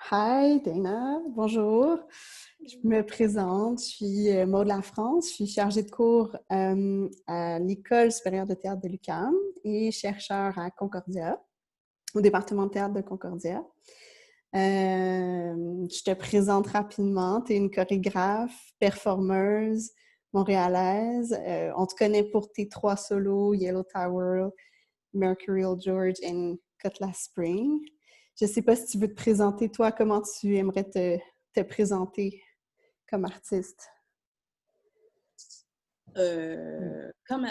Hi Dana, bonjour. Je me présente, je suis Maud de la France, je suis chargée de cours à l'École supérieure de théâtre de l'UQAM et chercheur à Concordia, au département de théâtre de Concordia. Je te présente rapidement, tu es une chorégraphe, performeuse, montréalaise. On te connaît pour tes 3 solos, Yellow Tower, Mercurial George et Cutlass Spring. Je ne sais pas si tu veux te présenter, toi, comment tu aimerais te présenter comme artiste? Comme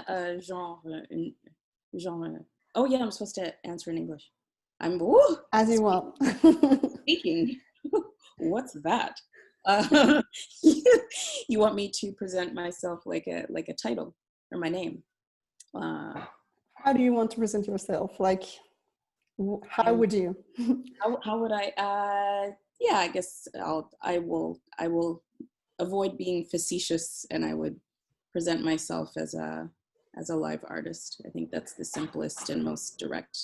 oh yeah, I'm supposed to answer in English. I'm As you want. speaking. What's that? You want me to present myself like a title or my name? How do you want to present yourself? Like, how would you? How would I? Yeah, I guess I will avoid being facetious, and I would present myself as a live artist. I think that's the simplest and most direct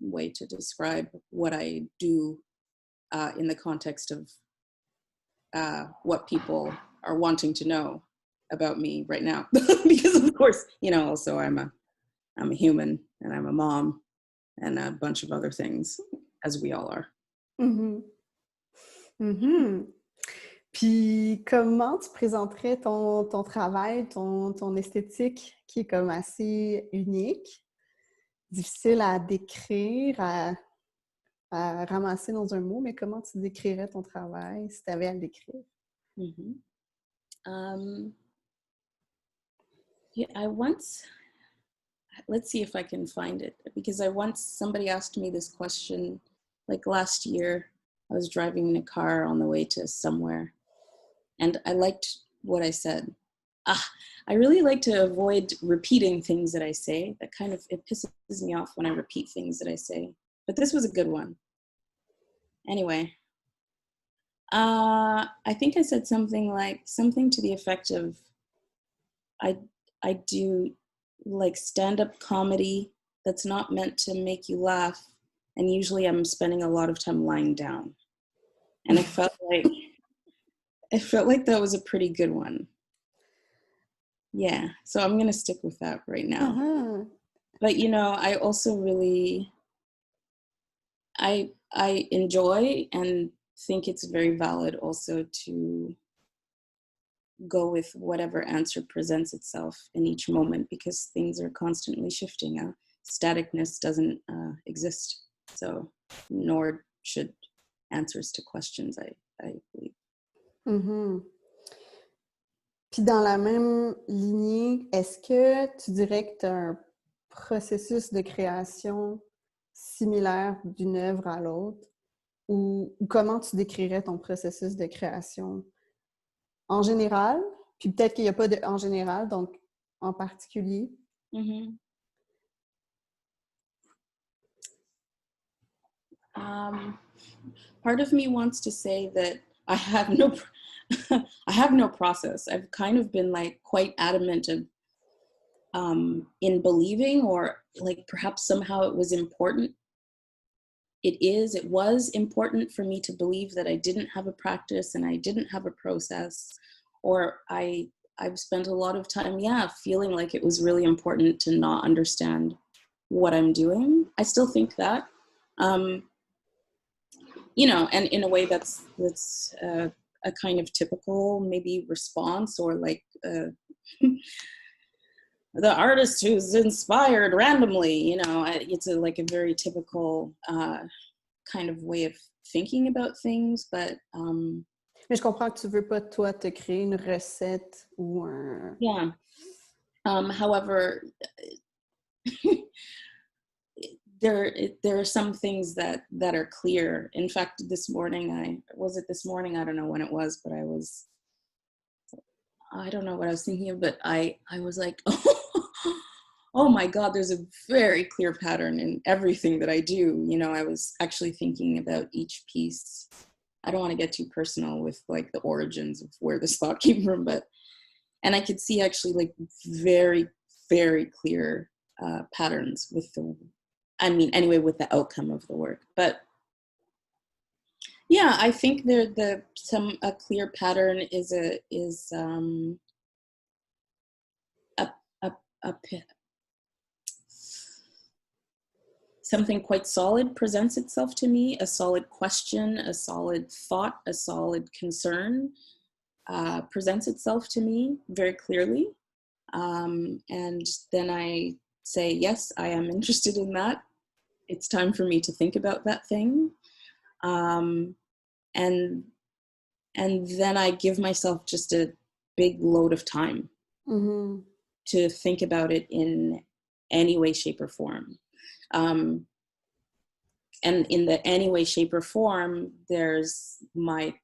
way to describe what I do in the context of what people are wanting to know about me right now. Because of course, also I'm a human and I'm a mom and a bunch of other things, as we all are. Puis, comment tu présenterais ton travail, ton esthétique qui est comme assez unique, difficile à décrire, à ramasser dans un mot, mais comment tu décrirais ton travail si tu avais à le décrire? Yeah, let's see if I can find it, because somebody asked me this question like last year. I was driving in a car on the way to somewhere, and I liked what I said. I really like to avoid repeating things that I say. That it pisses me off when I repeat things that I say. But this was a good one. Anyway, I think I said something to the effect of, I do like stand-up comedy that's not meant to make you laugh, and usually I'm spending a lot of time lying down. And I felt like that was a pretty good one. Yeah, so I'm gonna stick with that right now. But I also really I enjoy and think it's very valid also to go with whatever answer presents itself in each moment, because things are constantly shifting. Staticness doesn't exist, so nor should answers to questions, I believe. Puis dans la même lignée, est-ce que tu dirais que tu as un processus de création similaire d'une œuvre à l'autre? Ou comment tu décrirais ton processus de création en général? Puis peut-être qu'il n'y a pas de en général, donc en particulier. Part of me wants to say that I have no process. I've kind of been quite adamant of in believing, or perhaps somehow it was important. It was important for me to believe that I didn't have a practice and I didn't have a process, or I've spent a lot of time, feeling like it was really important to not understand what I'm doing. I still think that, and in a way that's a kind of typical maybe response, or the artist who's inspired randomly, it's a very typical kind of way of thinking about things, but mais je comprends que tu veux pas toi te créer une recette ou un... Yeah. However, there are some things that are clear. In fact, this morning, I don't know when it was, but I don't know what I was thinking of, but I was like, oh my God, there's a very clear pattern in everything that I do. I was actually thinking about each piece. I don't want to get too personal with the origins of where this thought came from, and I could see actually very, very clear patterns with the outcome of the work. But Yeah, I think a clear pattern is a a, a something quite solid presents itself to me, a solid question, a solid thought, a solid concern presents itself to me very clearly. And then I say, yes, I am interested in that. It's time for me to think about that thing. And then I give myself just a big load of time to think about it in any way, shape, or form. And in the any way, shape, or form, there's my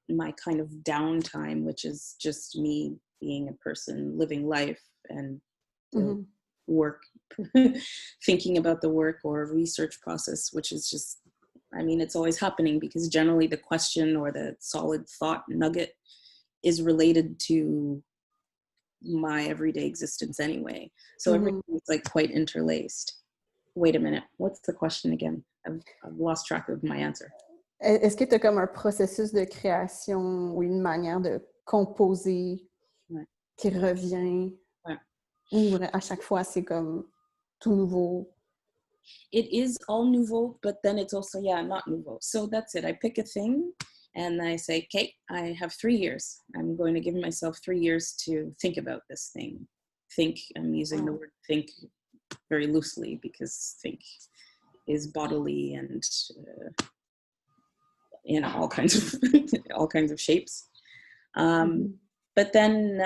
kind of downtime, which is just me being a person living life and the work, thinking about the work or research process, which is just, I mean, it's always happening because generally the question or the solid thought nugget is related to my everyday existence anyway. So everything is like quite interlaced. Wait a minute, what's the question again? I've lost track of my answer. Est-ce que tu as comme un processus de création ou une manière de composer qui revient? Ou à chaque fois, c'est comme tout nouveau? It is all nouveau, but then it's also, not nouveau. So that's it. I pick a thing and I say, okay, I have 3 years. I'm going to give myself 3 years to think about this thing. Think, I'm using the word think very loosely because think is bodily and in all kinds of shapes. But then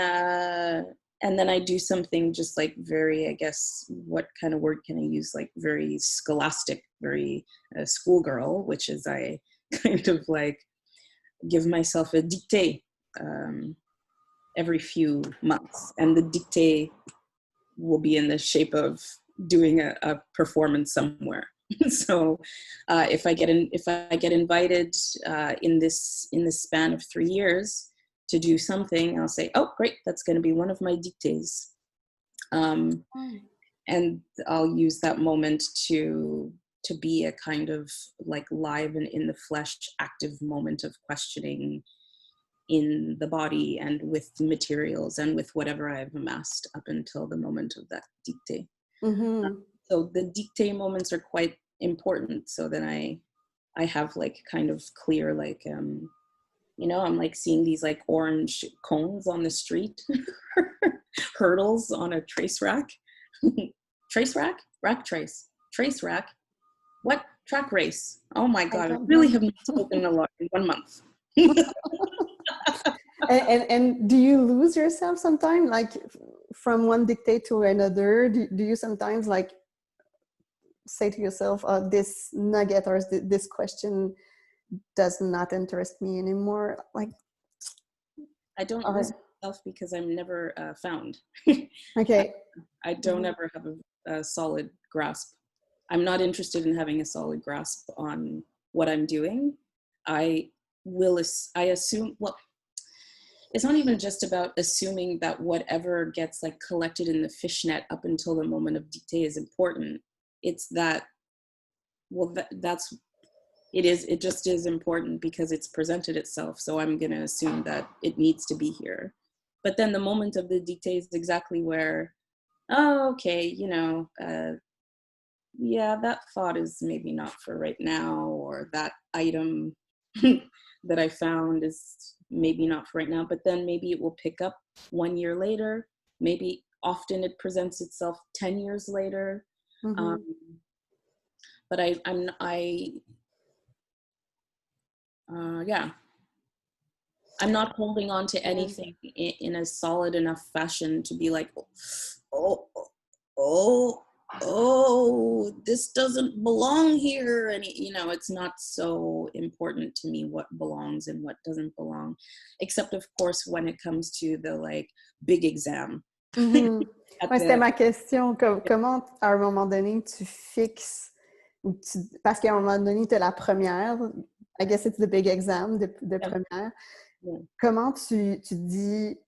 and then I do something just like very, I guess, what kind of word can I use? Like very scholastic, very schoolgirl, which is I kind of like give myself a dictée every few months, and the dictée will be in the shape of doing a performance somewhere. So if I get invited in this span of 3 years to do something, I'll say, oh, great, that's going to be one of my dictées. And I'll use that moment to be a kind of like live and in the flesh active moment of questioning in the body and with materials and with whatever I've amassed up until the moment of that dictée. So the dictée moments are quite important. So then I have like kind of clear, like, I'm like seeing these like orange cones on the street, hurdles on a trace rack. Trace rack? Rack trace. Trace rack. What? Track race. Oh my God, I really have not spoken a lot in 1 month. And do you lose yourself sometimes, like from one dictate to another? Do you sometimes like say to yourself, oh, this nugget or this question does not interest me anymore? Like, I don't lose myself because I'm never found. Okay. I don't ever have a solid grasp. I'm not interested in having a solid grasp on what I'm doing. I assume, well, it's not even just about assuming that whatever gets like collected in the fishnet up until the moment of dictée is important. It's that, well, it just is important because it's presented itself. So I'm going to assume that it needs to be here. But then the moment of the dictée is exactly where, oh, okay, that thought is maybe not for right now, or that item that I found is maybe not for right now, but then maybe it will pick up 1 year later. Maybe often it presents itself 10 years later. But I'm not holding on to anything in a solid enough fashion to be like, oh, this doesn't belong here. And, it's not so important to me what belongs and what doesn't belong, except of course, when it comes to the like big exam. C'était ma question. Comment, à un moment donné, tu fixes, parce qu'à un moment donné, tu as la première, I guess it's the big exam de première. Comment tu dis,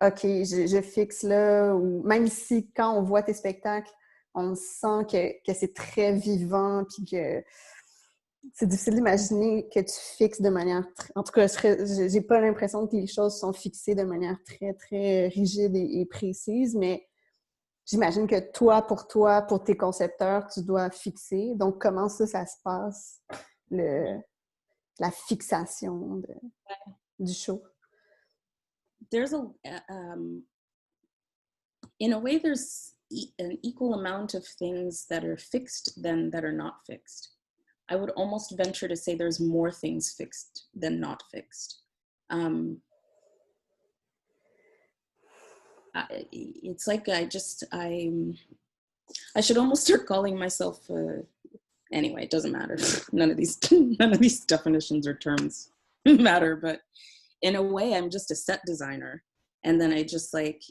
OK, je fixe là, ou même si quand on voit tes spectacles, on sent que c'est très vivant, puis que c'est difficile d'imaginer que tu fixes de manière... En tout cas, j'ai pas l'impression que les choses sont fixées de manière très, très rigide et précise, mais j'imagine que toi, pour tes concepteurs, tu dois fixer. Donc, comment ça se passe, la fixation du show? There's in a way, there's an equal amount of things that are fixed than that are not fixed. I would almost venture to say there's more things fixed than not fixed. It's like I should almost start calling myself, anyway, it doesn't matter. None of these definitions or terms matter, but in a way, I'm just a set designer. And then I just like,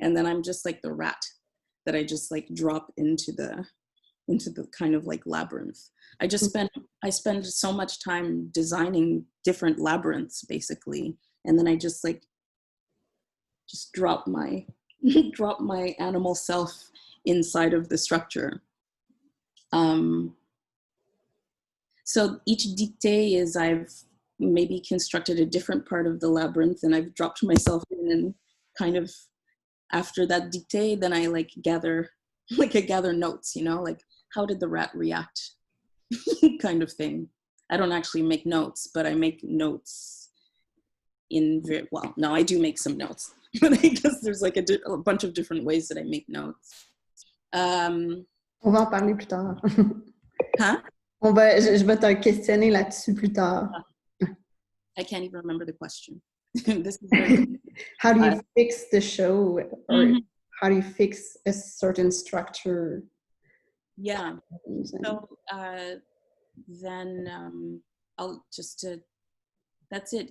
and then I'm just like the rat that I just like drop into the kind of like labyrinth. I spend so much time designing different labyrinths basically. And then I just drop my animal self inside of the structure. So each dictée is I've maybe constructed a different part of the labyrinth and I've dropped myself in, and kind of after that dictée, then I gather notes, like how did the rat react kind of thing. I don't actually make notes, but I make notes I do make some notes, but I guess there's like a bunch of different ways that I make notes. On va en parler plus tard. Huh? Je vais te questionner là-dessus plus tard. I can't even remember the question. This is very how do you fix the show, or how do you fix a certain structure? Yeah. So then I'll just that's it.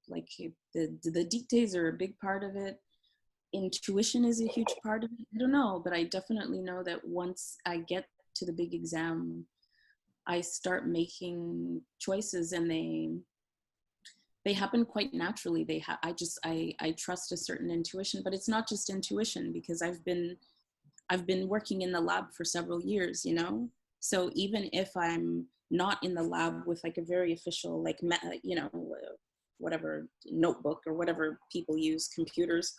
Like the dictées are a big part of it. Intuition is a huge part of it. I don't know, but I definitely know that once I get to the big exam, I start making choices, and they happen quite naturally. I trust a certain intuition, but it's not just intuition, because I've been working in the lab for several years, So even if I'm not in the lab with like a very official, whatever notebook or whatever people use, computers,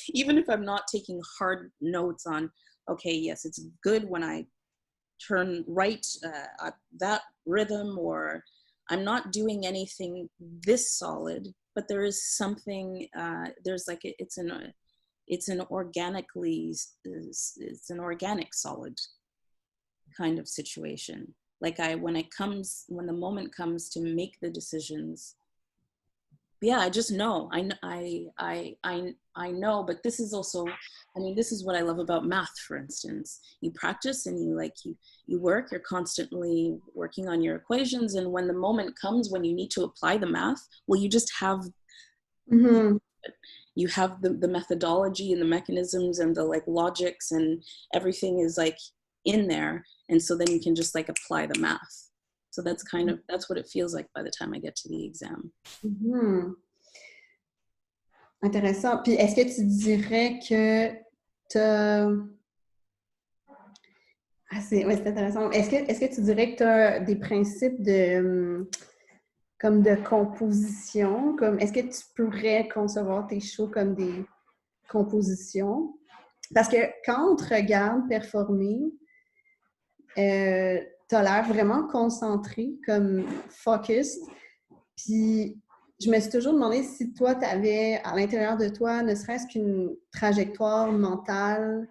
even if I'm not taking hard notes on, okay, yes, it's good when I turn right at that rhythm, or I'm not doing anything this solid, but there is something, there's like, it's an organic solid kind of situation. Like when the moment comes to make the decisions, yeah, I just know. I know, but this is also, this is what I love about math, for instance. You practice and you work, you're constantly working on your equations. And when the moment comes when you need to apply the math, well, you just have, you have the methodology and the mechanisms and the logics, and everything is in there. And so then you can just apply the math. So that's that's what it feels like by the time I get to the exam. Intéressant. Puis est-ce que tu dirais que c'est intéressant. Est-ce que tu dirais que tu as des principes comme de composition? Est-ce que tu pourrais concevoir tes shows comme des compositions? Parce que quand on te regarde performer, tu as l'air vraiment concentré, comme focused. Puis je me suis toujours demandé si toi, tu avais à l'intérieur de toi, ne serait-ce qu'une trajectoire mentale,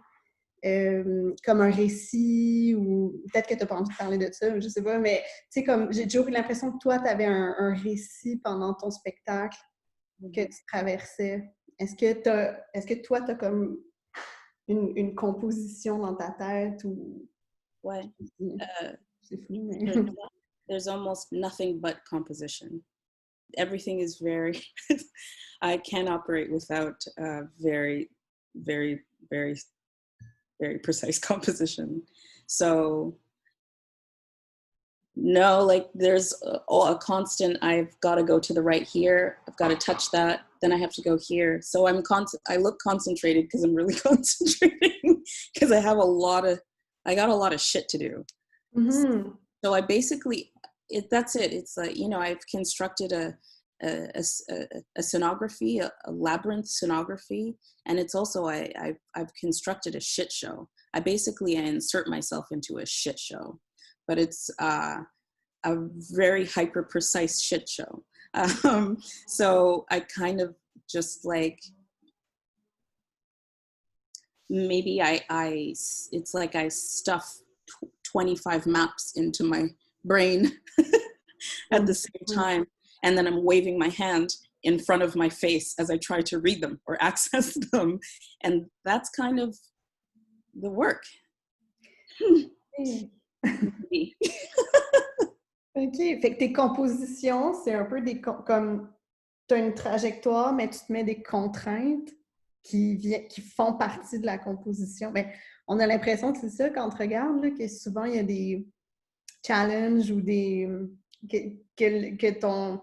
comme un récit, ou peut-être que tu n'as pas envie de parler de ça, je sais pas, mais tu sais, comme j'ai toujours eu l'impression que toi, tu avais un récit pendant ton spectacle que tu traversais. Est-ce que toi, tu as comme une composition dans ta tête ou... Ouais. C'est flou, mais... There's almost nothing but composition. Everything is very... I can't operate without very, very, very, very precise composition. So, no, there's a constant, I've got to go to the right here. I've got to touch that. Then I have to go here. So I look concentrated because I'm really concentrating, because I got a lot of shit to do. Mhm. So I basically, that's it. It's like, you know, I've constructed a scenography, a labyrinth scenography, and it's also I've constructed a shit show. I insert myself into a shit show, but it's a very hyper precise shit show. So I kind of just like, maybe it's like I stuff 25 maps into my brain at the same time, and then I'm waving my hand in front of my face as I try to read them or access them, and that's kind of the work. OK. Fait que tes compositions, c'est un peu comme tu as une trajectoire, mais tu te mets des contraintes qui font partie de la composition. Ben, on a l'impression que c'est ça quand on te regarde, là, que souvent il y a des challenges ou que ton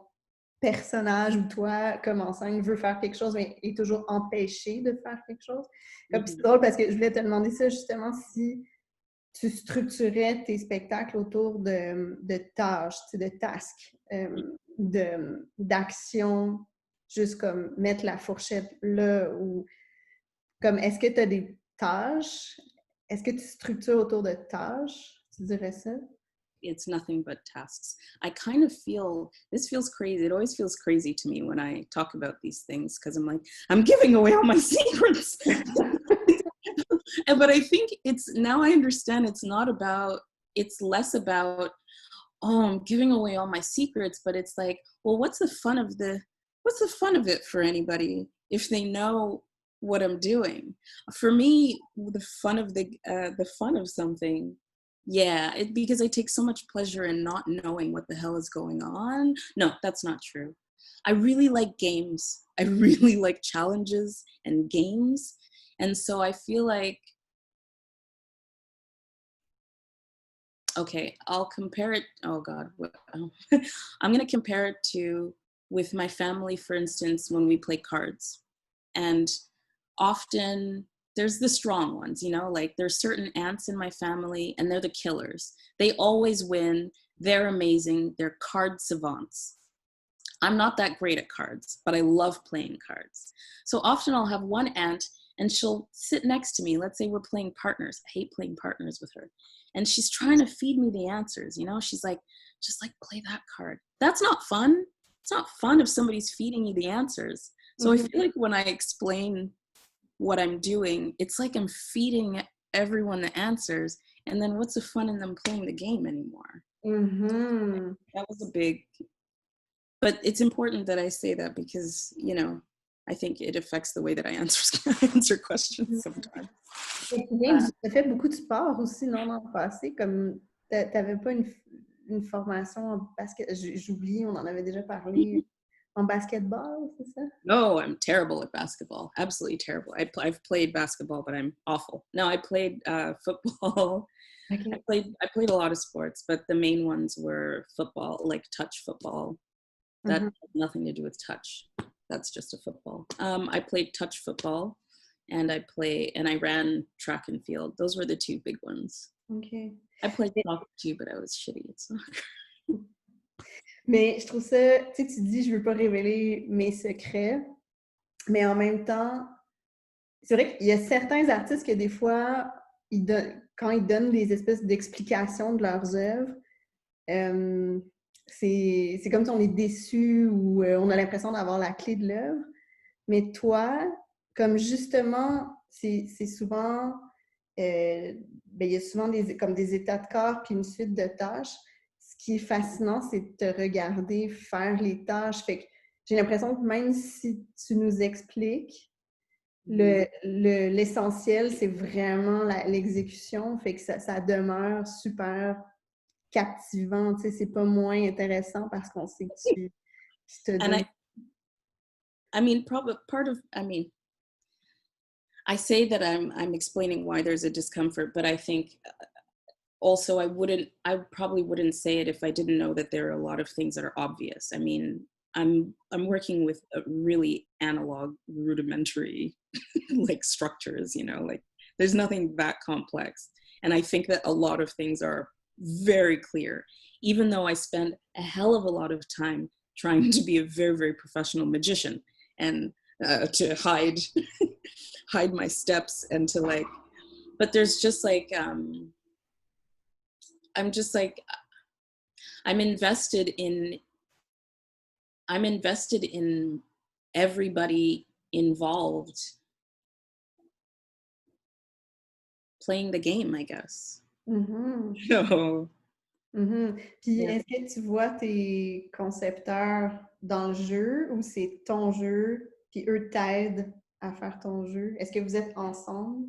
personnage ou toi, comme enseigne, veut faire quelque chose, mais est toujours empêché de faire quelque chose. Comme c'est drôle parce que je voulais te demander ça justement, si tu structurais tes spectacles autour de tâches, de tasks, d'actions, juste comme mettre la fourchette là, ou comme est-ce que tu as des tâches? Est-ce que tu structures autour de tâches? Tu dirais ça? It's nothing but tasks. I kind of feel, this feels crazy. It always feels crazy to me when I talk about these things, because I'm like, I'm giving away all my secrets. But I think now I understand it's less about, oh, I'm giving away all my secrets, but it's like, well, what's the fun of it for anybody if they know what I'm doing? For me, the fun of something, yeah, because I take so much pleasure in not knowing what the hell is going on. No, that's not true. I really like games. I really like challenges and games. And so I feel like, okay, I'll compare it. Oh God, I'm going to compare it to with my family, for instance, when we play cards. And often there's the strong ones, you know, like there's certain aunts in my family and they're the killers. They always win. They're amazing. They're card savants. I'm not that great at cards, but I love playing cards. So often I'll have one aunt and she'll sit next to me. Let's say we're playing partners. I hate playing partners with her. And she's trying to feed me the answers, you know? She's like, just like play that card. That's not fun. It's not fun if somebody's feeding you the answers. So I feel like when I explain what I'm doing, it's like I'm feeding everyone the answers. And then what's the fun in them playing the game anymore? That was a big, but it's important that I say that because, you know, I think it affects the way that I answer questions sometimes. Tu as fait beaucoup de sport aussi, non, dans le passé, comme tu n'avais pas une formation en basket, j'oublie, on en avait déjà parlé, en basketball, c'est ça? No, I'm terrible at basketball. Absolutely terrible. I've played basketball, but I'm awful. No, I played football. Okay. I played a lot of sports, but the main ones were football, like touch football. That has nothing to do with touch. That's just a football. I played touch football, and I ran track and field. Those were the two big ones. Okay. I played soccer too, but I was shitty at soccer. Mais je trouve ça, tu sais, tu dis, je veux pas révéler mes secrets, mais en même temps, c'est vrai qu'il y a certains artistes que des fois, quand ils donnent des espèces d'explications de leurs œuvres, c'est comme si on est déçu ou on a l'impression d'avoir la clé de l'œuvre. Mais toi, comme justement, c'est souvent, il y a souvent comme des états de corps puis une suite de tâches. Ce qui est fascinant, c'est de te regarder faire les tâches. Fait que j'ai l'impression que même si tu nous expliques, l'essentiel, c'est vraiment l'exécution. Fait que ça demeure super captivant. Tu sais, c'est pas moins intéressant parce qu'on sait que tu te donnes. I mean, I say that I'm explaining why there's a discomfort, but I think also I probably wouldn't say it if I didn't know that there are a lot of things that are obvious. I mean, I'm working with a really analog, rudimentary like structures, you know, like there's nothing that complex. And I think that a lot of things are very clear, even though I spend a hell of a lot of time trying to be a very, very professional magician and to hide hide my steps and to like, but there's just like, I'm just like, I'm invested in everybody involved playing the game, I guess. Mhm. So, Mhm. Puis yeah. est-ce que tu vois tes concepteurs dans le jeu ou c'est ton jeu, puis eux t'aident à faire ton jeu? Est-ce que vous êtes ensemble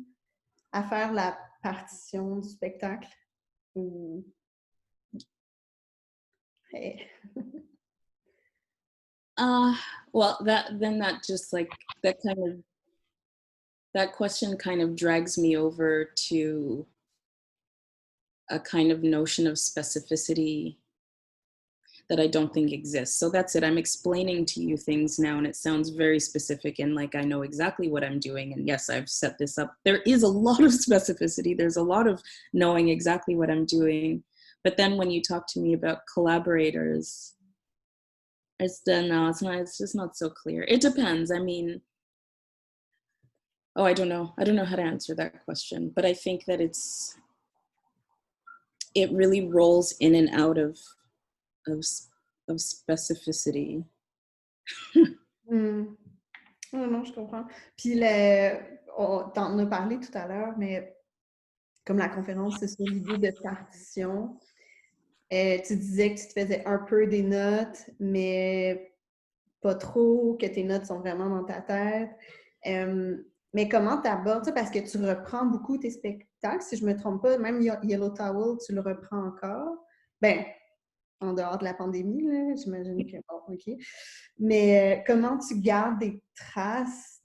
à faire la partition du spectacle? Ou... Hey. Well, that question kind of drags me over to a kind of notion of specificity that I don't think exists. So that's it. I'm explaining to you things now, and it sounds very specific and like I know exactly what I'm doing. And yes, I've set this up. There is a lot of specificity. There's a lot of knowing exactly what I'm doing. But then when you talk to me about collaborators, it's just not so clear. It depends. I mean, I don't know how to answer that question, but I think that it really rolls in and out of specificity. Mm. Oh, non, je comprends. Puis, t'en as parlé tout à l'heure, mais comme la conférence, c'est sur l'idée de partition. Tu disais que tu te faisais un peu des notes, mais pas trop, que tes notes sont vraiment dans ta tête. Mais comment tu abordes ça? Parce que tu reprends beaucoup tes spectacles, si je ne me trompe pas. Même Yellow Towel, tu le reprends encore. Ben, en dehors de la pandémie, là, j'imagine que bon, OK. Mais comment tu gardes des traces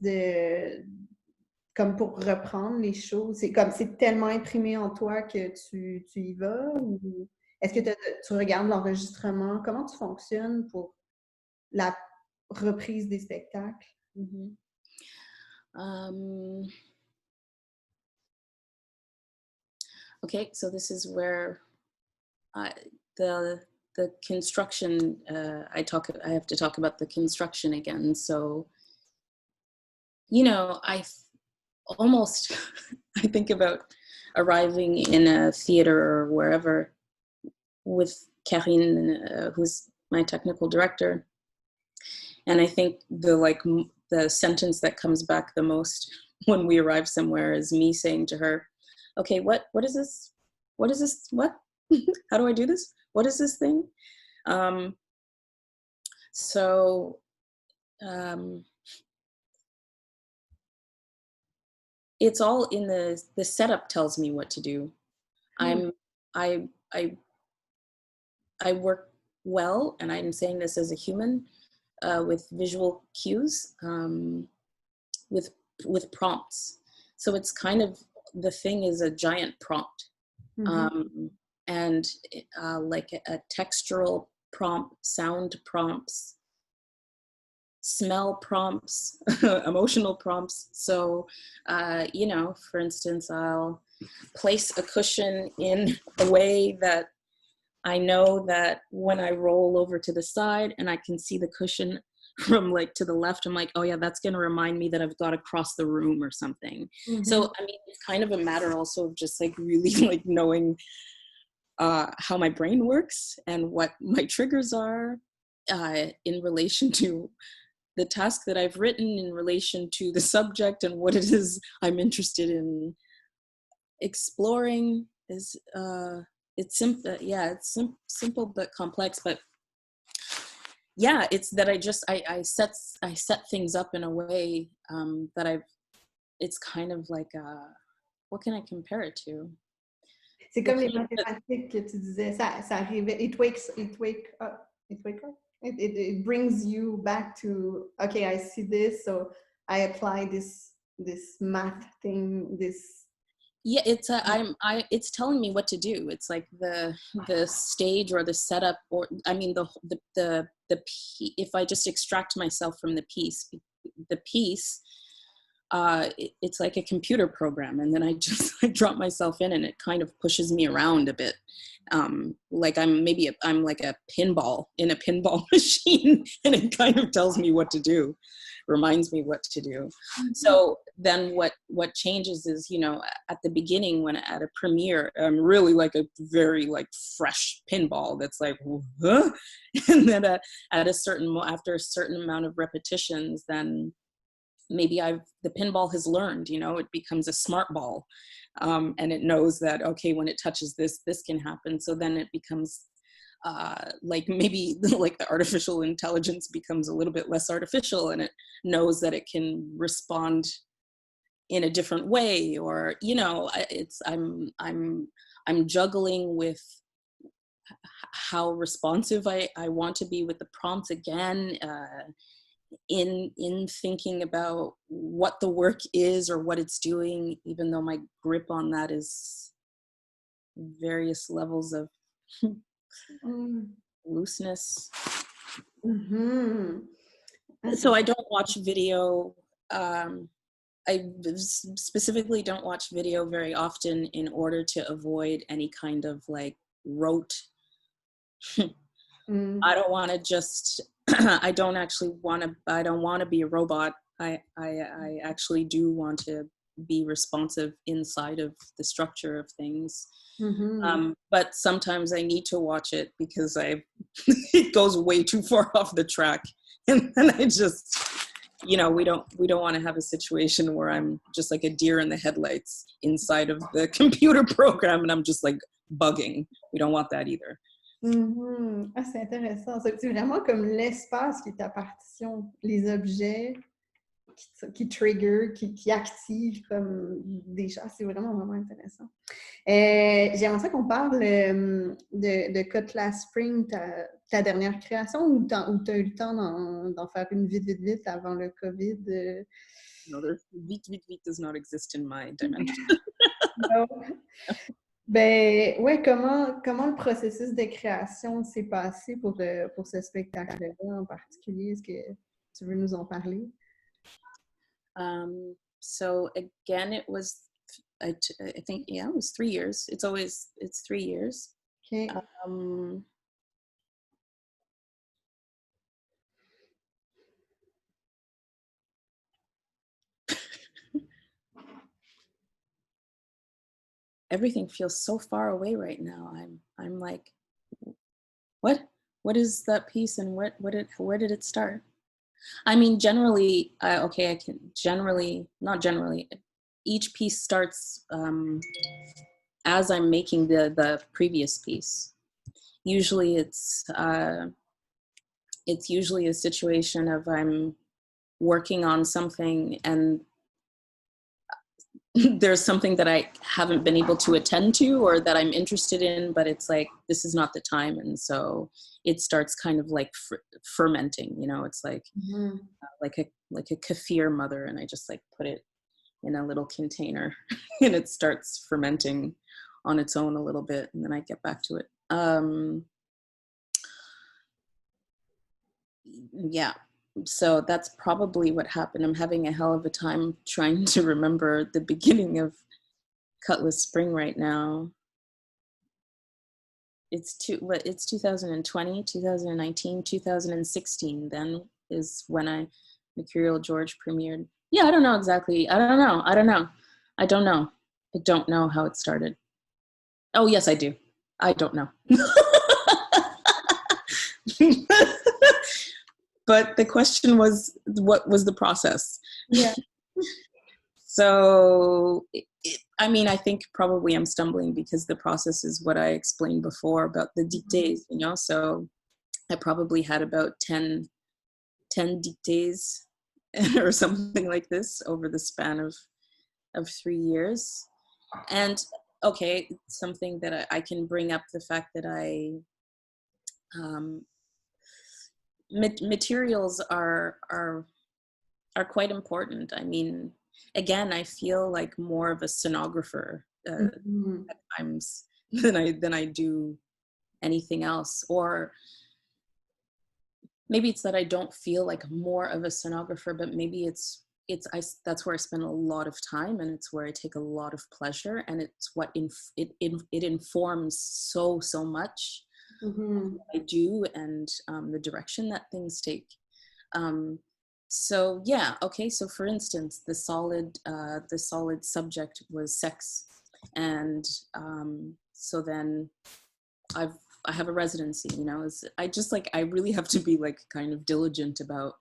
comme pour reprendre les choses? C'est comme c'est tellement imprimé en toi que tu y vas? Ou est-ce que tu regardes l'enregistrement? Comment tu fonctionnes pour la reprise des spectacles? Mm-hmm. Okay, so this is where the construction, I have to talk about the construction again. So, you know, I think about arriving in a theater or wherever with Karine, who's my technical director. And I think the sentence that comes back the most when we arrive somewhere is me saying to her, okay, what is this? What is this? What? How do I do this? What is this thing? It's all in the setup tells me what to do. I work well, and I'm saying this as a human, with visual cues, with prompts. So it's kind of, the thing is a giant prompt. Mm-hmm. And like a textural prompt, sound prompts, smell prompts, emotional prompts. So, you know, for instance, I'll place a cushion in a way that I know that when I roll over to the side and I can see the cushion from like to the left, I'm like, oh yeah, that's going to remind me that I've got to cross the room or something. Mm-hmm. So, I mean, it's kind of a matter also of just like really like knowing how my brain works and what my triggers are in relation to the task that I've written, in relation to the subject and what it is I'm interested in exploring. Is it's simple, yeah, it's simple but complex. But yeah, it's that I set things up in a way that it's kind of like what can I compare it to? C'est comme les mathématiques que tu disais, ça arrivait, it brings you back to, okay, I see this, so I apply this math thing, this. Yeah, it's telling me what to do. It's like the stage or the setup, or I mean the if I just extract myself from the piece, it's like a computer program, and then I drop myself in, and it kind of pushes me around a bit. Like I'm like a pinball in a pinball machine, and it kind of tells me what to do, reminds me what to do. So then what changes is, you know, at the beginning when at a premiere, I'm really like a very like fresh pinball that's like, huh? And then after a certain amount of repetitions, then maybe the pinball has learned, you know, it becomes a smart ball. And it knows that, okay, when it touches this can happen. So then it becomes like maybe like the artificial intelligence becomes a little bit less artificial, and it knows that it can respond in a different way, or, you know, I'm juggling with how responsive I want to be with the prompts again, in thinking about what the work is or what it's doing, even though my grip on that is various levels of looseness. So I don't watch video. I specifically don't watch video very often in order to avoid any kind of like rote. I don't want to just, I don't want to be a robot. I actually do want to be responsive inside of the structure of things. But sometimes I need to watch it because it goes way too far off the track. And I just, you know, we don't want to have a situation where I'm just like a deer in the headlights inside of the computer program and I'm just like bugging. We don't want that either. Ah, c'est intéressant. C'est vraiment comme l'espace qui est ta partition, les objets qui trigger, qui activent comme des choses. C'est vraiment, vraiment intéressant. J'aimerais ça qu'on parle de Cutlass Spring, ta dernière création, ou tu as eu le temps d'en faire une vite avant le COVID? No, vite does not exist in my dimension. No. Ben, ouais, comment le processus de création s'est passé pour ce spectacle-là en particulier? Est-ce que tu veux nous en parler? So again, it was, I think, yeah, it was 3 years. It's 3 years. Okay. Everything feels so far away right now. I'm like, what is that piece, and where did it start? I mean, generally, not generally, each piece starts as I'm making the previous piece. Usually it's usually a situation of I'm working on something and there's something that I haven't been able to attend to or that I'm interested in, but it's like, this is not the time. And so it starts kind of like fermenting, you know, it's like, like a kefir mother. And I just like put it in a little container and it starts fermenting on its own a little bit. And then I get back to it. Yeah. So that's probably what happened. I'm having a hell of a time trying to remember the beginning of Cutlass Spring right now. It's 2020, 2019, 2016 then is when Mercurial George premiered. Yeah, I don't know exactly. I don't know how it started. Oh, yes, I do. I don't know. But the question was, what was the process? Yeah. So, I mean, I think probably I'm stumbling because the process is what I explained before about the dictées, you know? So I probably had about 10 dictées or something like this over the span of 3 years. And okay, something that I can bring up the fact that materials are quite important. I mean, again, I feel like more of a scenographer at times than I do anything else. Or maybe it's that I don't feel like more of a scenographer, but maybe it's that's where I spend a lot of time, and it's where I take a lot of pleasure, and it's what it informs so much Mm-hmm. what I do, and the direction that things take. So yeah, okay. So for instance, the solid subject was sex, and so then I have a residency. You know, I really have to be like kind of diligent about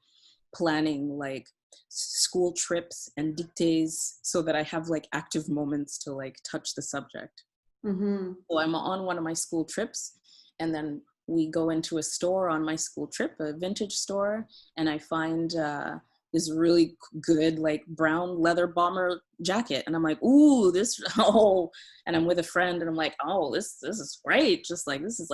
planning like school trips and dictées so that I have like active moments to like touch the subject. Mm-hmm. So I'm on one of my school trips, and then we go into a store on my school trip, a vintage store, and I find this really good like brown leather bomber jacket, and I'm like, ooh, this oh, and I'm with a friend, and I'm like, oh, this is great, just like this is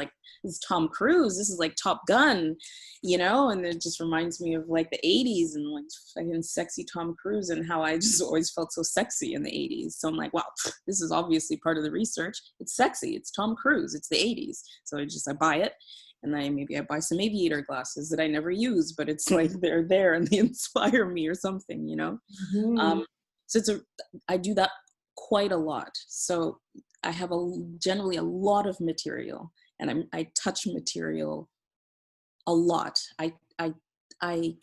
Tom Cruise, this is like Top Gun, you know, and it just reminds me of like the 80s and like fucking sexy Tom Cruise and how I just always felt so sexy in the 80s. So I'm like, wow, this is obviously part of the research. It's sexy. It's Tom Cruise. It's the 80s. So I buy it. And then maybe I buy some aviator glasses that I never use, but it's like they're there and they inspire me or something, you know? Mm-hmm. So I do that quite a lot. So I have generally a lot of material, and I touch material a lot. I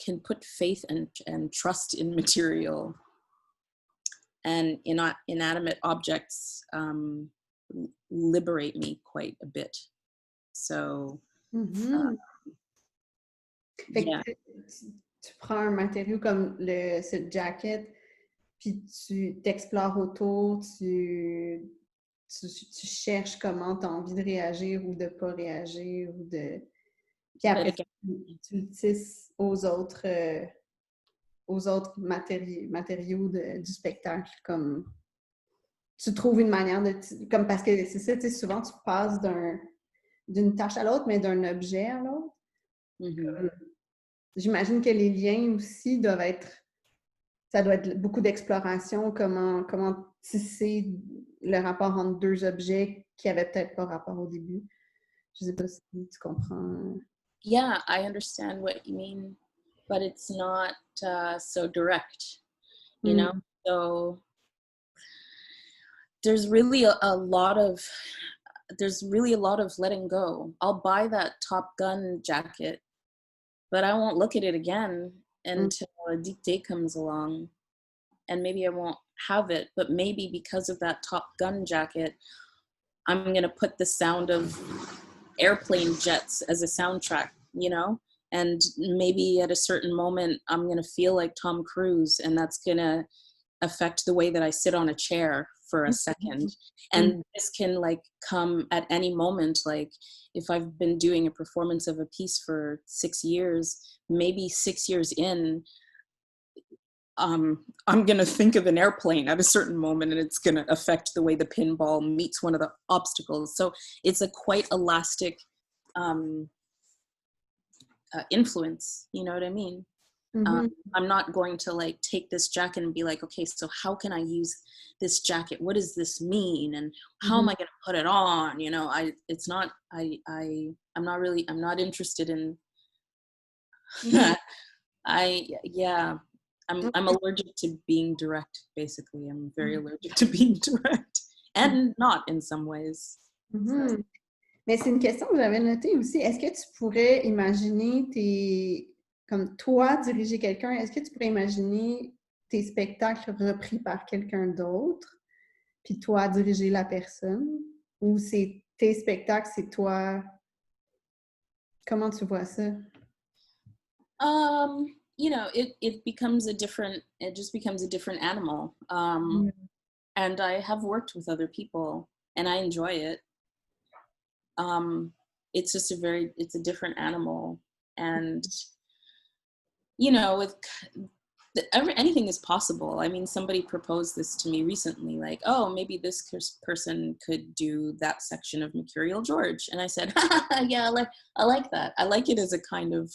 can put faith and trust in material, and inanimate objects liberate me quite a bit. So Mm-hmm. Fait yeah. que tu prends un matériau comme ce jacket, puis tu t'explores autour, tu cherches comment tu as envie de réagir ou de pas réagir, ou de... Puis But après, again, tu le tisses aux autres matériaux du spectacle, comme tu trouves une manière de... Comme parce que c'est ça, tu sais, souvent tu passes d'une tâche à l'autre, mais d'un objet à l'autre. mm-hmm. J'imagine que les liens aussi doivent être... Ça doit être beaucoup d'exploration, comment tisser le rapport entre deux objets qui n'avaient peut-être pas rapport au début. Je sais pas si tu comprends. Yeah, I understand what you mean, but it's not so direct, you know? So there's really a lot of letting go. I'll buy that Top Gun jacket, but I won't look at it again until a dictée comes along, and maybe I won't have it, but maybe because of that Top Gun jacket, I'm going to put the sound of airplane jets as a soundtrack, you know? And maybe at a certain moment, I'm going to feel like Tom Cruise, and that's going to affect the way that I sit on a chair for a second. And this can like come at any moment. Like if I've been doing a performance of a piece for 6 years, maybe 6 years in, I'm going to think of an airplane at a certain moment, and it's going to affect the way the pinball meets one of the obstacles. So it's a quite elastic influence, you know what I mean? Mm-hmm. I'm not going to like take this jacket and be like, okay, so how can I use this jacket? What does this mean? And how am I going to put it on? You know, I'm not interested in, I'm allergic to being direct, basically. I'm very allergic to being direct, and not in some ways. Mm-hmm. Mais c'est une question que j'avais notée aussi. Est-ce que tu pourrais imaginer comme toi diriger quelqu'un, est-ce que tu pourrais imaginer tes spectacles repris par quelqu'un d'autre, puis toi diriger la personne? Ou c'est tes spectacles, c'est toi? Comment tu vois ça? You know, it just becomes a different animal. And I have worked with other people, and I enjoy it. It's just it's a different animal, and you know, anything is possible. I mean, somebody proposed this to me recently, like, oh, maybe this person could do that section of Mercurial George, and I said, yeah, I like that. I like it as a kind of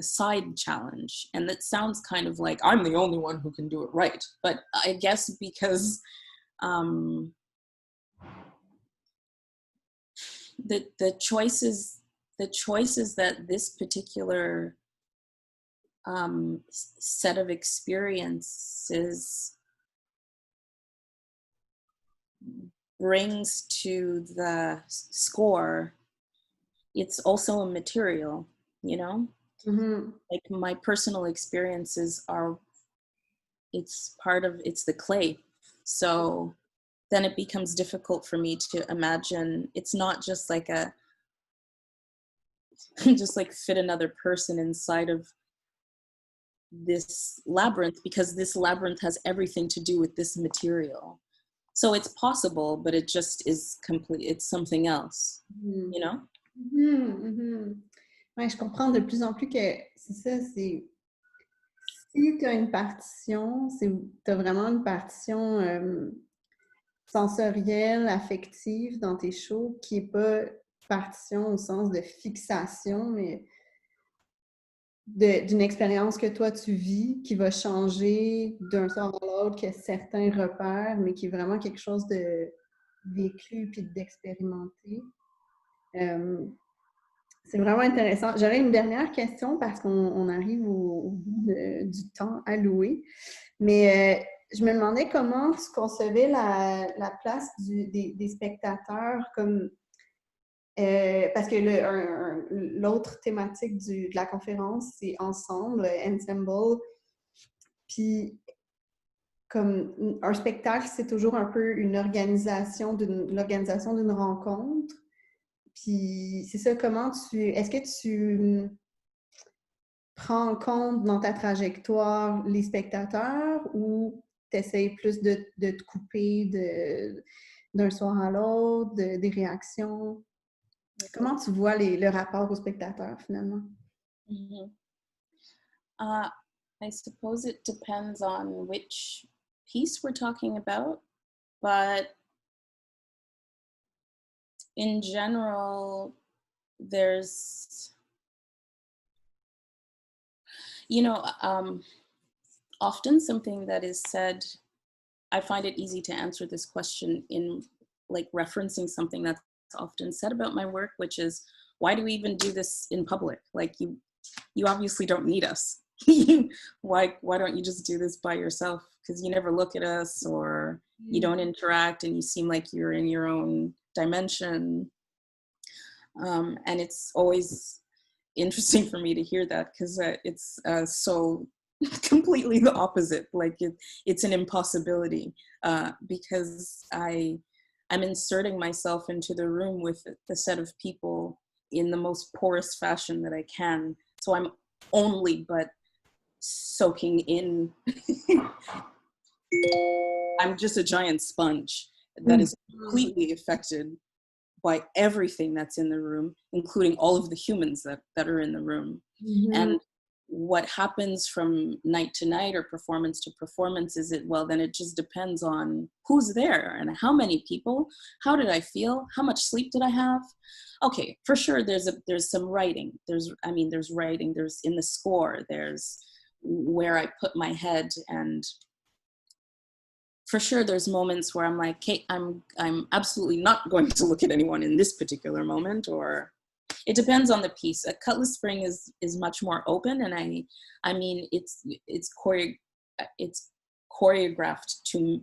side challenge, and that sounds kind of like I'm the only one who can do it right, but I guess because the choices that this particular set of experiences brings to the score, it's also a material, you know? Mm-hmm. Like my personal experiences are, it's the clay. So then it becomes difficult for me to imagine, it's not just like just like fit another person inside of this labyrinth, because this labyrinth has everything to do with this material. So it's possible, but it just is complete, it's something else, you know? Ouais, je comprends de plus en plus que c'est ça, c'est si tu as une partition, tu as vraiment une partition sensorielle, affective dans tes shows qui n'est pas partition au sens de fixation, mais d'une expérience que toi tu vis qui va changer d'un sort à l'autre, qui a certains repères, mais qui est vraiment quelque chose de vécu puis d'expérimenté. C'est vraiment intéressant. J'aurais une dernière question parce qu'on arrive au bout du temps alloué. Mais je me demandais comment tu concevais la place des spectateurs comme parce que l'autre thématique de la conférence, c'est ensemble, ensemble. Puis comme un spectacle, c'est toujours un peu l'organisation d'une rencontre. Puis c'est ça, est-ce que tu prends en compte dans ta trajectoire les spectateurs ou tu essaies plus de te couper d'un soir à l'autre, des réactions? Comment tu vois le rapport aux spectateurs finalement? Mm-hmm. I suppose it depends on which piece we're talking about, but in general, there's, you know, often something that is said, I find it easy to answer this question in like referencing something that's often said about my work, which is, why do we even do this in public? Like you obviously don't need us. why don't you just do this by yourself? Because you never look at us, or you don't interact, and you seem like you're in your own dimension. And it's always interesting for me to hear that, because it's so completely the opposite. Like it's an impossibility, because I'm inserting myself into the room with the set of people in the most porous fashion that I can. So I'm only but soaking in. I'm just a giant sponge that is completely affected by everything that's in the room, including all of the humans that are in the room. Mm-hmm. And what happens from night to night or performance to performance then it just depends on who's there and how many people, how did I feel, how much sleep did I have? Okay, for sure there's some writing. There's writing, there's in the score, there's where I put my head, and for sure there's moments where I'm like, Kate, I'm absolutely not going to look at anyone in this particular moment, or it depends on the piece. A Cutlass Spring is much more open, and I mean it's choreographed to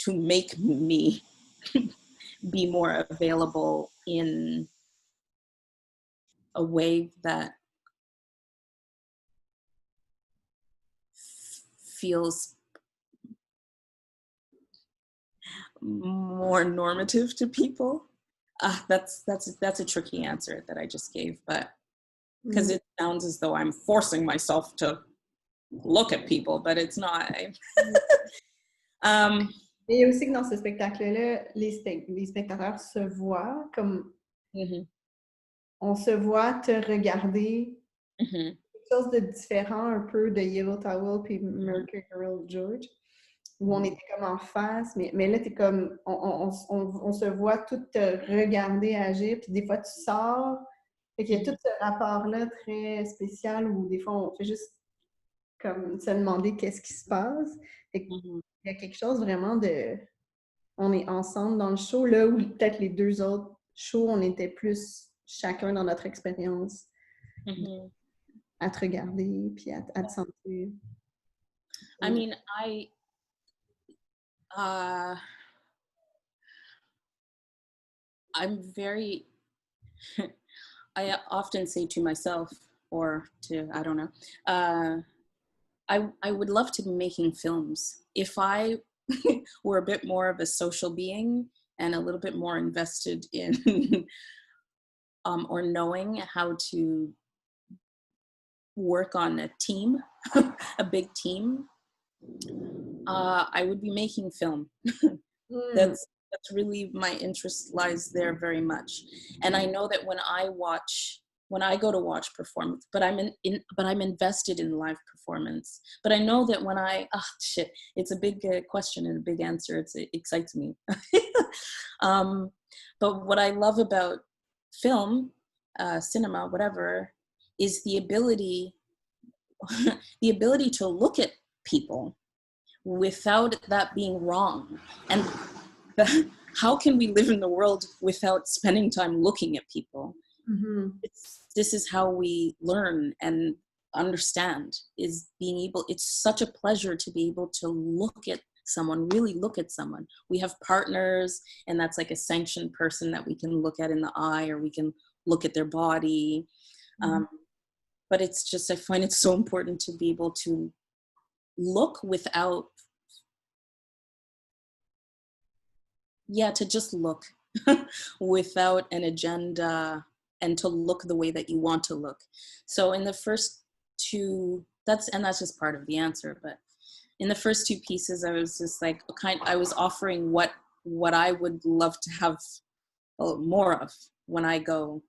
make me be more available in a way that feels more normative to people. That's a tricky answer that I just gave, but because it sounds as though I'm forcing myself to look at people, but it's not. Et aussi que dans ce spectacle-là, les spectateurs se voient comme on se voit te regarder, quelque chose de différent un peu de Yellow Towel puis Mercury Girl George, où on était comme en face, mais là, t'es comme, on se voit tout te regarder agir, puis des fois, tu sors, fait qu'il y a tout ce rapport-là très spécial où des fois, on fait juste comme se demander qu'est-ce qui se passe. Fait qu'il y a quelque chose vraiment de... On est ensemble dans le show, là où peut-être les deux autres shows, on était plus chacun dans notre expérience à te regarder puis à te sentir? I mean, I'm very, I often say to myself, or to, I don't know, I would love to be making films. If I were a bit more of a social being and a little bit more invested in or knowing how to work on a team, a big team, I would be making film. That's really, my interest lies there very much. And I know that when I go to watch performance, but I'm invested in live performance. But I know that when it's a big question and a big answer. It excites me. But what I love about film, cinema, whatever, is the ability to look at people without that being wrong. And how can we live in the world without spending time looking at people? Mm-hmm. This is how we learn and understand, is being able, it's such a pleasure to be able to look at someone, really look at someone. We have partners, and that's like a sanctioned person that we can look at in the eye, or we can look at their body. Mm-hmm. But it's just, I find it so important to be able to look without, to just look without an agenda, and to look the way that you want to look. So in the first two, that's just part of the answer, but in the first two pieces, I was just like, I was offering what I would love to have more of when I go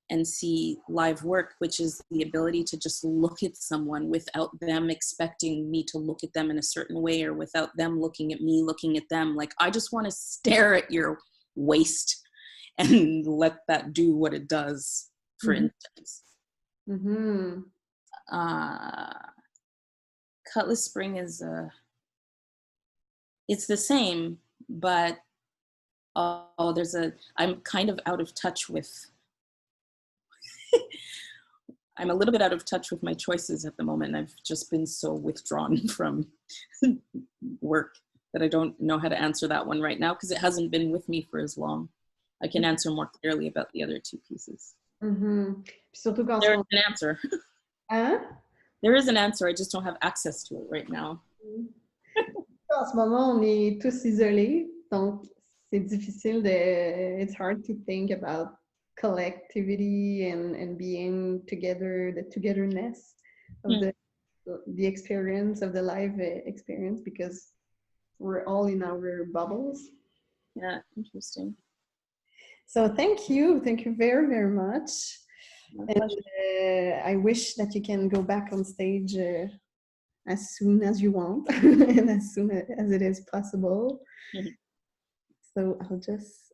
and see live work, which is the ability to just look at someone without them expecting me to look at them in a certain way, or without them looking at me, looking at them. Like, I just want to stare at your waist and let that do what it does, for instance. Mm-hmm. Cutlass Spring is it's the same, but I'm kind of out of touch with I'm a little bit out of touch with my choices at the moment. I've just been so withdrawn from work that I don't know how to answer that one right now, because it hasn't been with me for as long. I can answer more clearly about the other two pieces. Mm-hmm. There is an answer. Hein? There is an answer, I just don't have access to it right now. En ce moment, on est tous isolés, donc c'est difficile it's hard to think about collectivity and being together, the togetherness of the experience, of the live experience, because we're all in our bubbles. Yeah, interesting. So thank you very, very much. And I wish that you can go back on stage as soon as you want and as soon as it is possible. Mm-hmm. So I'll just